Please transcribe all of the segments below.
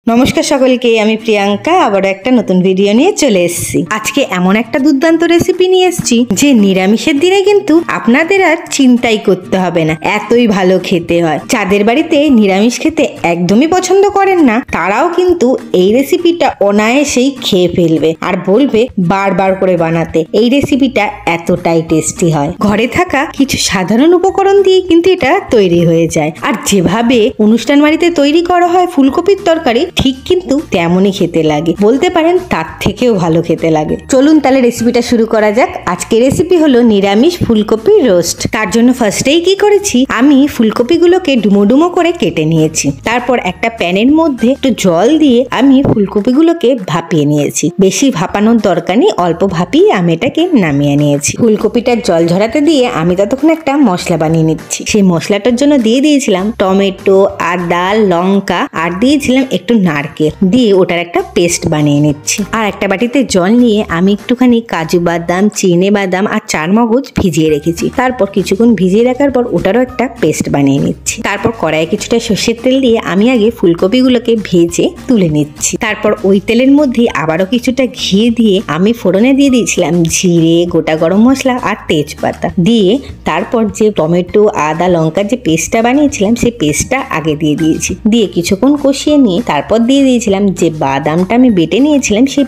নমস্কার সকলকে, আমি প্রিয়াঙ্কা আবার একটা নতুন ভিডিও নিয়ে চলে এসেছি। আজকে এমন একটা দুর্দান্ত রেসিপি নিয়ে এসেছি যে নিরামিষের দিনে কিন্তু আপনাদের আর চিন্তাই করতে হবে না, এতই ভালো খেতে হয়। যাদের বাড়িতে নিরামিষ খেতে একদমই পছন্দ করেন না তারাও কিন্তু এই রেসিপিটা অনায়াসেই খেয়ে ফেলবে আর বলবে বারবার করে বানাতে। এই রেসিপিটা এতটাই টেস্টি হয়। ঘরে থাকা কিছু সাধারণ উপকরণ দিয়ে কিন্তু এটা তৈরি হয়ে যায়। আর যেভাবে অনুষ্ঠান বাড়িতে তৈরি করা হয় ফুলকপির তরকারি, ঠিক কিন্তু তেমনই খেতে লাগে, বলতে পারেন তার থেকেও ভালো খেতে লাগে। চলুন তাহলে রেসিপিটা শুরু করা যাক। আজকে রেসিপি হলো নিরামিষ ফুলকপি রোস্ট। তার জন্য ফার্স্টেই কি করেছি, আমি ফুলকপিগুলোকে ডুমো ডুমো করে কেটে নিয়েছি। তারপর একটা প্যানের মধ্যে একটু জল দিয়ে আমি ফুলকপিগুলোকে ভাপিয়ে নিয়েছি। বেশি ভাপানোর দরকার নেই, অল্প ভাপিয়ে আমি এটাকে নামিয়ে নিয়েছি। ফুলকপিটার জল ঝরাতে দিয়ে আমি ততক্ষণ একটা মশলা বানিয়ে নিচ্ছি। সেই মশলাটার জন্য দিয়ে দিয়েছিলাম টমেটো, আদা, লঙ্কা আর দিয়েছিলাম একটু নারকেল, দিয়ে ওটার একটা পেস্ট বানিয়ে নিচ্ছি। আর একটা বাটিতে জল নিয়ে আমি একটুখানি কাজু বাদাম, চিনে বাদাম আর চারমগজ ভিজিয়ে রেখেছি। তারপর কিছুক্ষণ ভিজিয়ে রাখার পর ওটারও একটা পেস্ট বানিয়ে নিচ্ছি। তারপর কড়াইয়ে কিছুটা সর্ষের তেল দিয়ে আমি আগে ফুলকপিগুলোকে ভেজে তুলে নিচ্ছি। তারপর ওই তেলের মধ্যে আবারও কিছুটা ঘি দিয়ে আমি ফোড়নে দিয়ে দিয়েছিলাম জিরে, গোটা গরম মশলা আর তেজপাতা দিয়ে তারপর যে টমেটো, আদা, লঙ্কার যে পেস্টটা বানিয়েছিলাম সেই পেস্টটা আগে দিয়ে দিয়েছি। দিয়ে কিছুক্ষণ কষিয়ে নিয়ে তারপর দিয়ে দিয়েছিলাম যে বাদামটা আমি বেটে নিয়েছিলাম সেই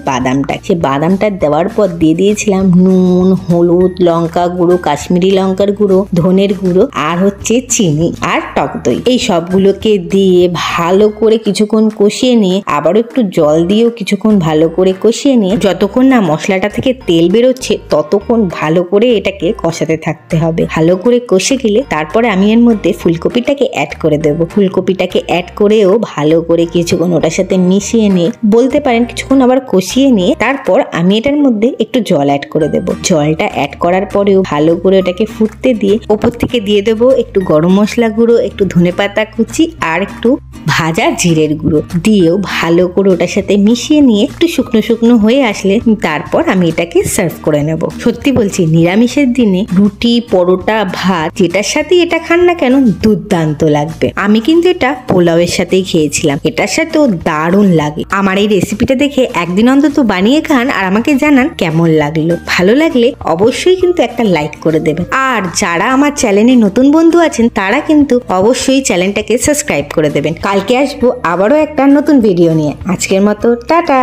বাদামটা দেওয়ার পর দিয়ে দিয়েছিলাম নুন, হলুদ, লঙ্কা গুঁড়ো, কাশ্মীরি লঙ্কার গুঁড়ো, ধনের গুঁড়ো আর হচ্ছে চিনি আর টক দই। এই সবগুলোকে দিয়ে ভালো করে কিছুক্ষণ কষিয়ে নিয়ে আবারও একটু জল দিয়েও কিছুক্ষণ ভালো করে কষিয়ে নিয়ে যতক্ষণ না মশলাটা থেকে তেল বেরোচ্ছে ততক্ষণ ভালো করে এটাকে কষাতে থাকতে হবে। ভালো করে কষে গেলে তারপরে আমি এর মধ্যে ফুলকপিটাকে অ্যাড করে দেবো। ফুলকপিটাকে অ্যাড করেও ভালো করে কিছুক্ষণ ওটার সাথে মিশিয়ে নিয়ে বলতে পারেন কিছুক্ষণ আবার কষিয়ে নিয়ে তারপর আমি এটার মধ্যে একটু জল অ্যাড করে দেবো। জলটা অ্যাড করার পরেও ভালো করে ওটাকে ফুটতে দিয়ে ওপর থেকে দিয়ে দেবো একটু গরম মশলা গুঁড়ো, একটু ধনেপাতা কুচি আর একটু ভাজা জিরের গুঁড়ো দিয়েও ভালো করে ওটার সাথে মিশিয়ে নিয়ে একটু শুকনো শুকনো হয়ে আসলে তারপর আমি এটাকে সার্ভ করে নেব। সত্যি বলছি, নিরামিষের দিনে রুটি, পরোটা, ভাত যেটার সাথে এটা খান না কেন দুর্দান্ত লাগবে। আমি কিন্তু এটা পোলাওয়ের সাথেই খেয়েছিলাম, এটার সাথেও দারুণ লাগে। আমার এই রেসিপিটা দেখে একদিন অন্তত বানিয়ে খান আর আমাকে জানান কেমন লাগলো। ভালো লাগলে অবশ্যই কিন্তু একটা লাইক করে দেবেন। আর যারা আমার চ্যানেলে নতুন বন্ধু আছেন তারা কিন্তু অবশ্যই চ্যানেলটাকে সাবস্ক্রাইব করে দেবেন। কালকে আসবো আবারও একটা নতুন ভিডিও নিয়ে। আজকের মতো টাটা।